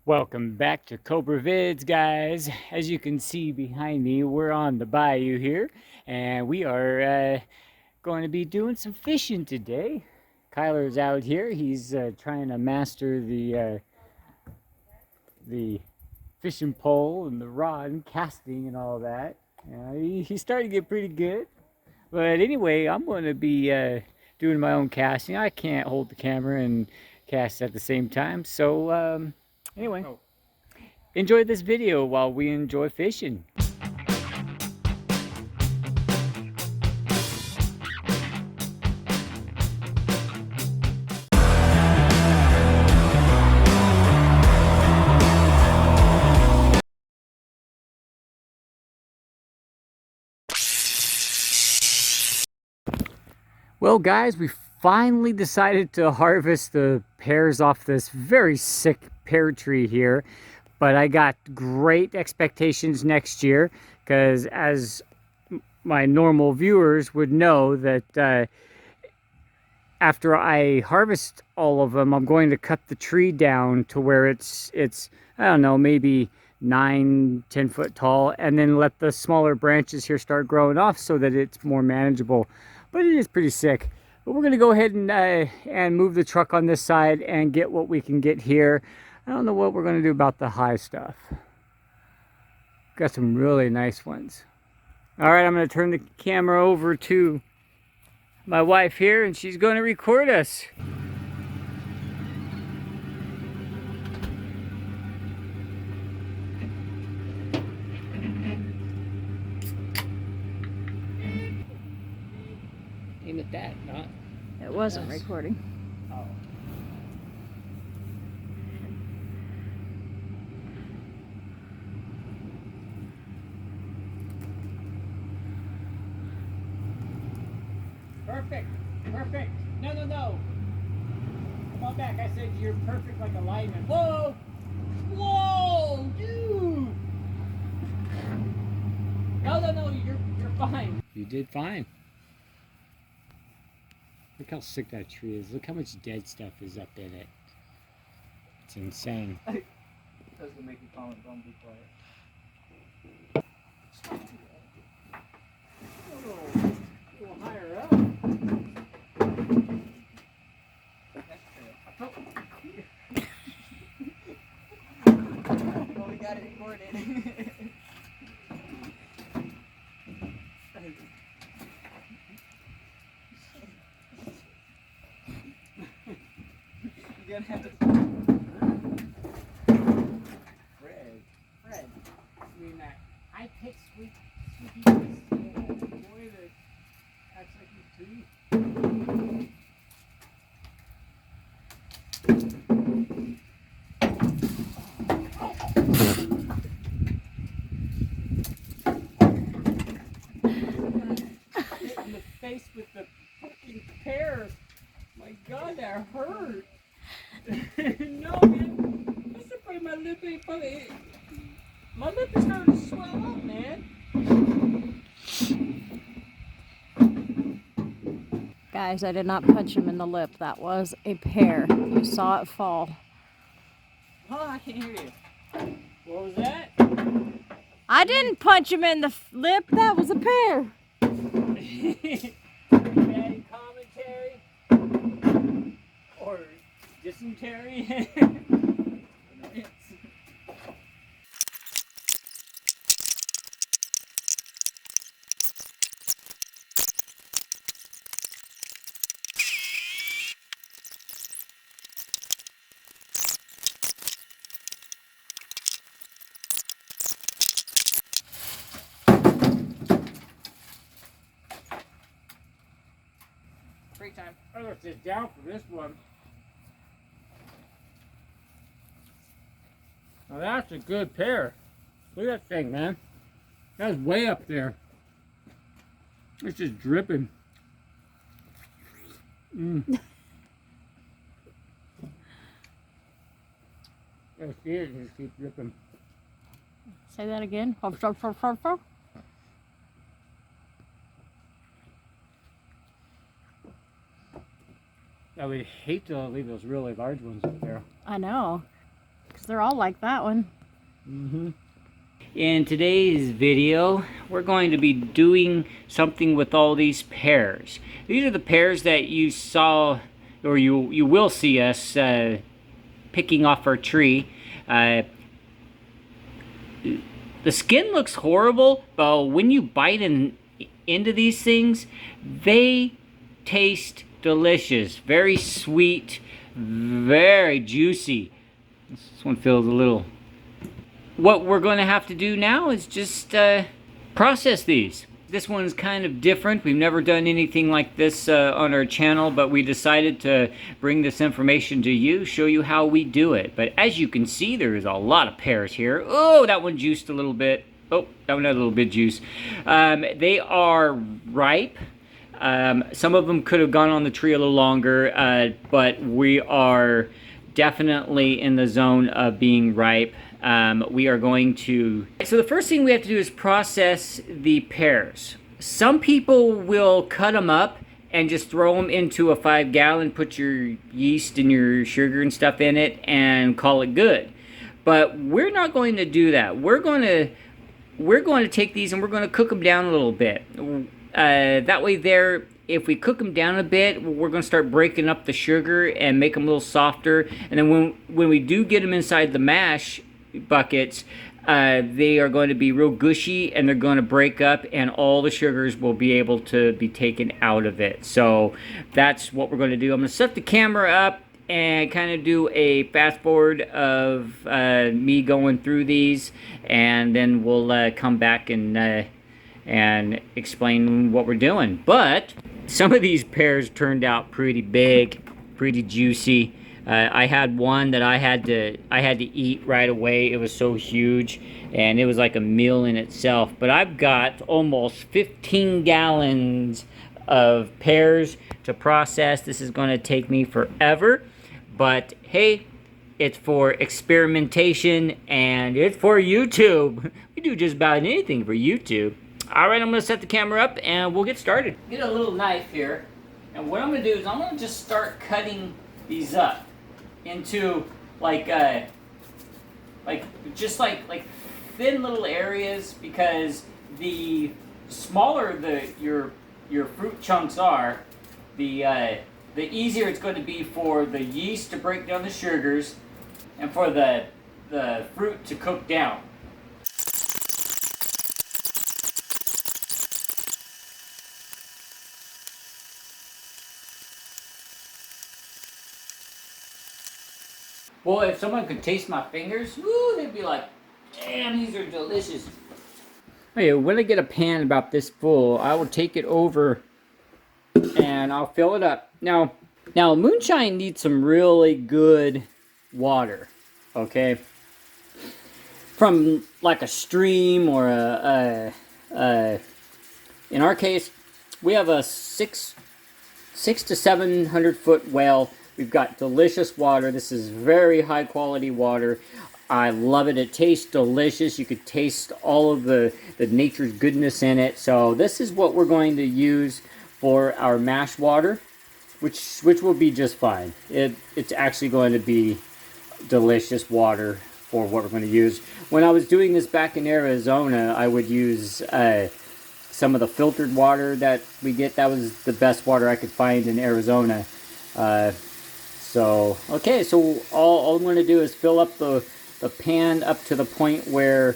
Welcome back to Cobra Vids, guys. As you can see behind me, we're on the bayou here, and we are going to be doing some fishing today. Kyler's out here. He's trying to master the fishing pole and the rod and casting and all that. He's starting to get pretty good. But anyway, I'm going to be doing my own casting. I can't hold the camera and cast at the same time. So anyway. Enjoy this video while we enjoy fishing. Well, guys, we finally decided to harvest the pears off this very sick pear tree here. But I got great expectations next year because, as my normal viewers would know, that after I harvest all of them, I'm going to cut the tree down to where it's I don't know, maybe 9-10 foot tall, and then let the smaller branches here start growing off so that it's more manageable. But it is pretty sick. But we're going to go ahead and move the truck on this side and get what we can get here. I don't know what we're going to do about the high stuff. Got some really nice ones. All right, I'm going to turn the camera over to my wife here, and she's going to record us. Aim at that, not. It wasn't recording. Oh. Perfect. Perfect. No, no, no. Come on back. I said you're perfect like a lineman. Whoa! Whoa, dude! No, no, no. You're fine. You did fine. Look how sick that tree is. Look how much dead stuff is up in it. It's insane. That's gonna make you comment, don't be quiet. A little higher up. Well, we got it recorded. You're gonna have to. Fred. I mean, that I pick sweet boy that acts like he's too. Hit in the face with the fucking pear. My God, that hurt. No, man. I said, my lip ain't funny. My lip is starting to swell up, man. Guys, I did not punch him in the lip. That was a pear. You saw it fall. Oh, I can't hear you. What was that? I didn't punch him in the lip. That was a pear. Daddy commentary? Or dysentery? Break time. I'm gonna sit down for this one. Now that's a good pear. Look at that thing, man. That's way up there. It's just dripping. Mm. I see it just keep dripping. Say that again. I would hate to leave those really large ones up there. I know. They're all like that one. In today's video, we're going to be doing something with all these pears. These are the pears that you saw, or you will see us picking off our tree. The skin looks horrible, but when you bite into these things, they taste delicious. Very sweet, very juicy. This one feels a little... What we're going to have to do now is just process these. This one's kind of different. We've never done anything like this on our channel, but we decided to bring this information to you, show you how we do it. But as you can see, there's a lot of pears here. Oh, that one juiced a little bit. Oh, that one had a little bit of juice. They are ripe. Some of them could have gone on the tree a little longer, but we are definitely in the zone of being ripe. We are going to... So the first thing we have to do is process the pears. Some people will cut them up and just throw them into a 5-gallon, put your yeast and your sugar and stuff in it and call it good. But we're not going to do that. We're going to take these and we're going to cook them down a little bit. That way if we cook them down a bit, we're going to start breaking up the sugar and make them a little softer. And then when we do get them inside the mash buckets, they are going to be real gushy and they're going to break up and all the sugars will be able to be taken out of it. So that's what we're going to do. I'm going to set the camera up and kind of do a fast forward of me going through these, and then we'll come back and explain what we're doing. But some of these pears turned out pretty big, pretty juicy. I had one that I had to eat right away. It was so huge, and it was like a meal in itself. But I've got almost 15 gallons of pears to process. This is going to take me forever, but hey, it's for experimentation and it's for YouTube. We do just about anything for YouTube. All right, I'm going to set the camera up and we'll get started. Get a little knife here, and what I'm going to do is I'm going to just start cutting these up into like thin little areas, because the smaller your fruit chunks are, the easier it's going to be for the yeast to break down the sugars and for the fruit to cook down. Boy, if someone could taste my fingers, woo, they'd be like, damn, these are delicious. Okay, when I get a pan about this full, I will take it over and I'll fill it up. Now Moonshine needs some really good water, okay? From like a stream or in our case, we have a 600 to 700 foot well. We've got delicious water. This is very high quality water. I love it. It tastes delicious. You could taste all of the nature's goodness in it. So this is what we're going to use for our mash water, which will be just fine. It's actually going to be delicious water for what we're going to use. When I was doing this back in Arizona, I would use some of the filtered water that we get. That was the best water I could find in Arizona. So all I'm going to do is fill up the pan up to the point where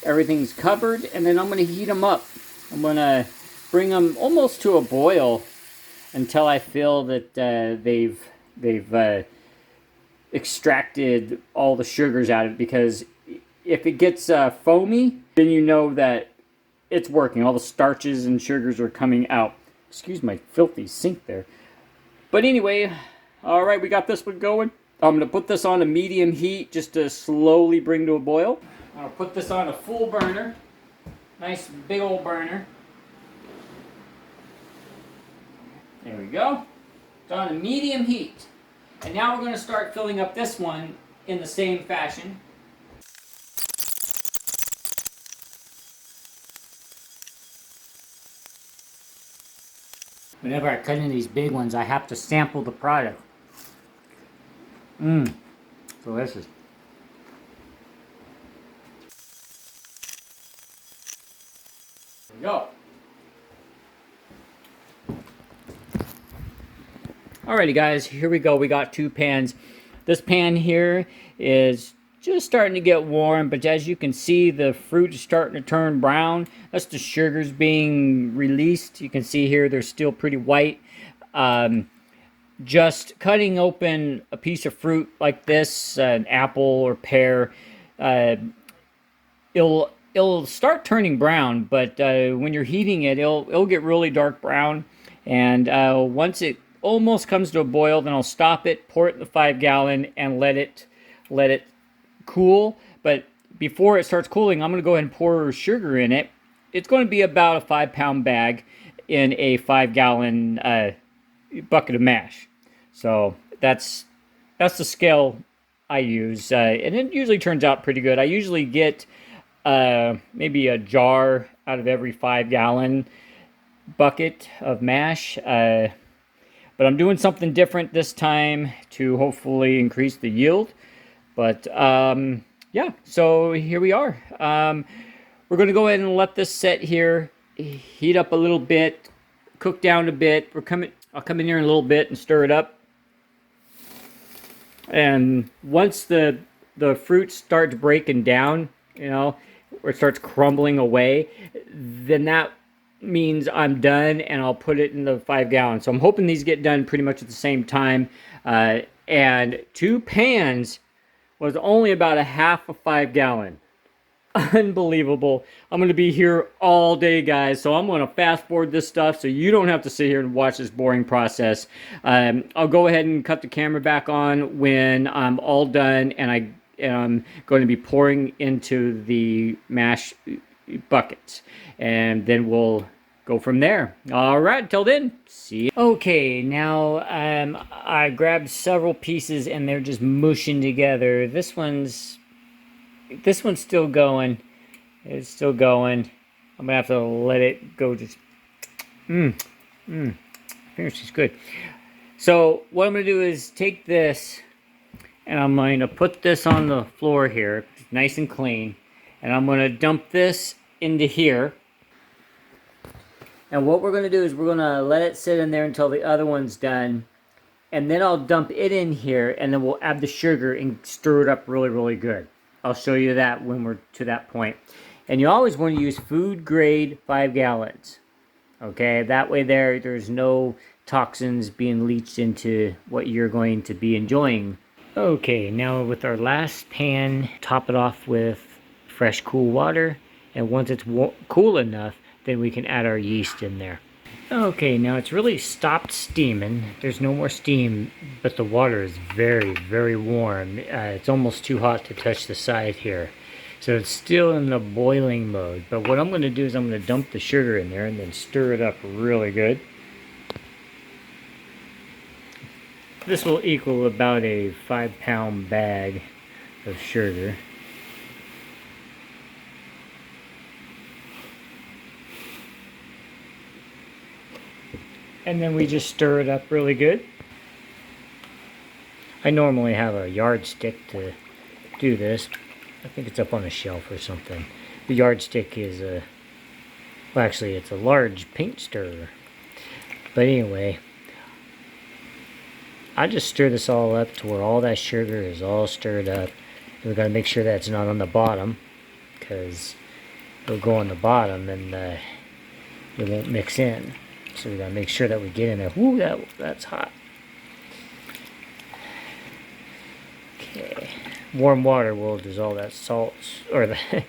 everything's covered, and then I'm going to heat them up. I'm going to bring them almost to a boil until I feel that they've extracted all the sugars out of it, because if it gets foamy, then you know that it's working. All the starches and sugars are coming out. Excuse my filthy sink there. But anyway, all right, we got this one going. I'm going to put this on a medium heat just to slowly bring to a boil. I'll put this on a full burner. Nice big old burner. There we go. It's on a medium heat. And now we're going to start filling up this one in the same fashion. Whenever I cut in these big ones, I have to sample the product. Delicious. go. Alrighty guys, here we go. We got 2 pans. This pan here is just starting to get warm, but as you can see, the fruit is starting to turn brown. That's the sugars being released. You can see here they're still pretty white. Just cutting open a piece of fruit like this, an apple or pear, it'll start turning brown, but when you're heating it, it'll get really dark brown. And once it almost comes to a boil, then I'll stop it, pour it in the 5-gallon, and let it cool. But before it starts cooling, I'm going to go ahead and pour sugar in it. It's going to be about a 5-pound bag in a 5-gallon bucket of mash. So that's the scale I use, and it usually turns out pretty good. I usually get maybe a jar out of every 5-gallon bucket of mash. But I'm doing something different this time to hopefully increase the yield. But yeah, so here we are. We're going to go ahead and let this set here, heat up a little bit, cook down a bit. I'll come in here in a little bit and stir it up. And once the fruit starts breaking down, you know, or it starts crumbling away, then that means I'm done, and I'll put it in the 5-gallon. So I'm hoping these get done pretty much at the same time. And 2 pans was only about a half a 5-gallon. Unbelievable. I'm going to be here all day, guys, so I'm going to fast forward this stuff so you don't have to sit here and watch this boring process. I'll go ahead and cut the camera back on when I'm all done, and I'm going to be pouring into the mash buckets, and then we'll go from there. All right, till then, see you. Okay, now I grabbed several pieces and they're just mushing together. This one's still going. It's still going. I'm gonna have to let it go. Just finish is good. So what I'm gonna do is take this and I'm going to put this on the floor here, nice and clean, and I'm going to dump this into here. And what we're going to do is we're going to let it sit in there until the other one's done, and then I'll dump it in here, and then we'll add the sugar and stir it up really, really good. I'll show you that when we're to that point. And you always want to use food grade 5 gallons. Okay, that way there's no toxins being leached into what you're going to be enjoying. Okay, now with our last pan, top it off with fresh cool water, and once it's cool enough, then we can add our yeast in there. Okay, now it's really stopped steaming. There's no more steam, but the water is very, very warm. It's almost too hot to touch the side here. So it's still in the boiling mode. But what I'm going to do is I'm going to dump the sugar in there and then stir it up really good. This will equal about a 5-pound bag of sugar. And then we just stir it up really good. I normally have a yardstick to do this. I think it's up on a shelf or something. The yardstick is well, actually it's a large paint stirrer. But anyway, I just stir this all up to where all that sugar is all stirred up. And we got to make sure that it's not on the bottom, because it'll go on the bottom and it won't mix in. So we got to make sure that we get in there. Woo, that's hot. Okay. Warm water will dissolve that salt, or the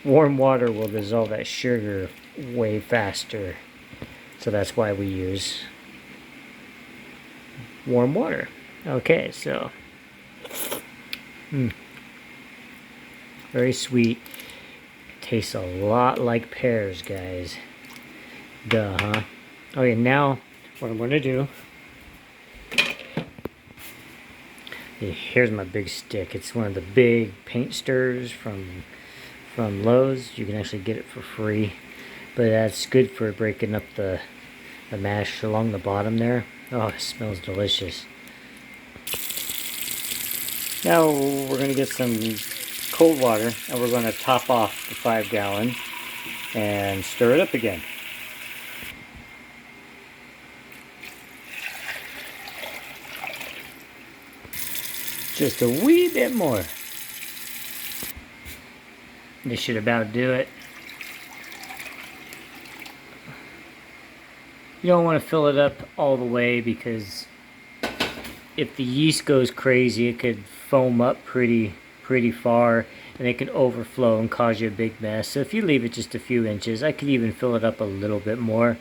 warm water will dissolve that sugar way faster. So that's why we use warm water. Okay, so very sweet. Tastes a lot like pears, guys. Duh, huh? Okay, now what I'm going to do, here's my big stick. It's one of the big paint stirrers from Lowe's. You can actually get it for free, but that's good for breaking up the mash along the bottom there. Oh, it smells delicious. Now we're going to get some cold water, and we're going to top off the 5 gallon. and stir it up again. Just a wee bit more. This should about do it. You don't want to fill it up all the way because if the yeast goes crazy, it could foam up pretty far, and it could overflow and cause you a big mess. So if you leave it just a few inches, I could even fill it up a little bit more,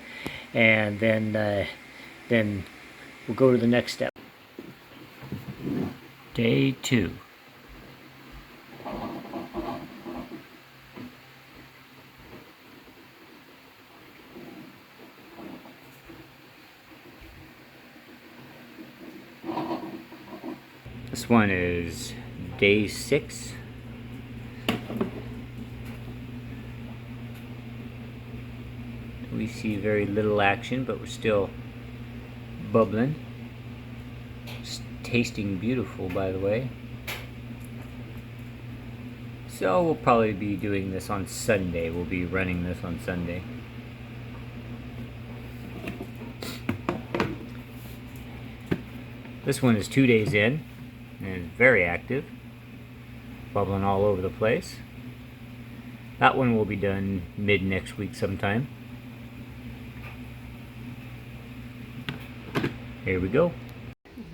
and then we'll go to the next step. Day 2. This one is day 6. We see very little action, but we're still bubbling. It's tasting beautiful, by the way. So we'll probably be doing this on Sunday. We'll be running this on Sunday. This one is 2 days in and is very active, bubbling all over the place. That one will be done mid next week sometime. Here we go.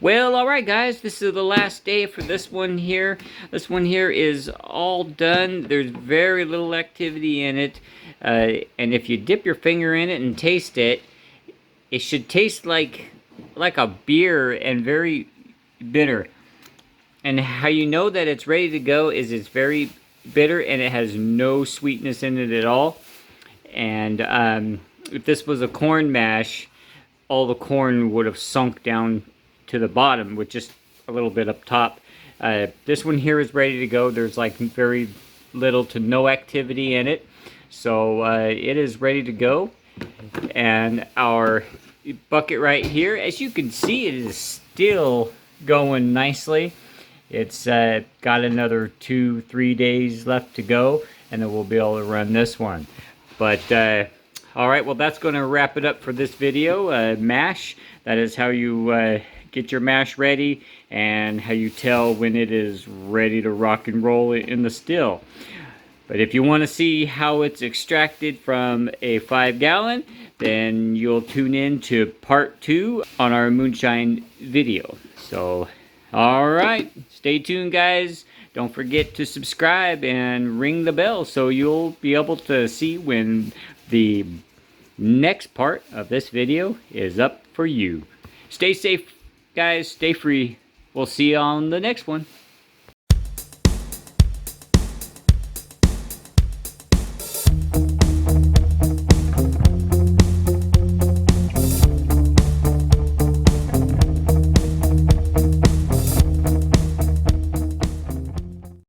Well, alright guys, this is the last day for this one here. This one here is all done. There's very little activity in it. And if you dip your finger in it and taste it, it should taste like a beer and very bitter. And how you know that it's ready to go is it's very bitter and it has no sweetness in it at all. And if this was a corn mash, all the corn would have sunk down to the bottom with just a little bit up top. This one here is ready to go. There's like very little to no activity in it. So it is ready to go. And our bucket right here, as you can see, it is still going nicely. It's got another 2-3 days left to go, and then we'll be able to run this one. But all right, well, that's going to wrap it up for this video. Mash, that is how you get your mash ready and how you tell when it is ready to rock and roll in the still. But if you want to see how it's extracted from a 5-gallon, then you'll tune in to part 2 on our Moonshine video. So, alright, stay tuned guys. Don't forget to subscribe and ring the bell so you'll be able to see when the next part of this video is up for you. Stay safe guys, stay free. We'll see you on the next one.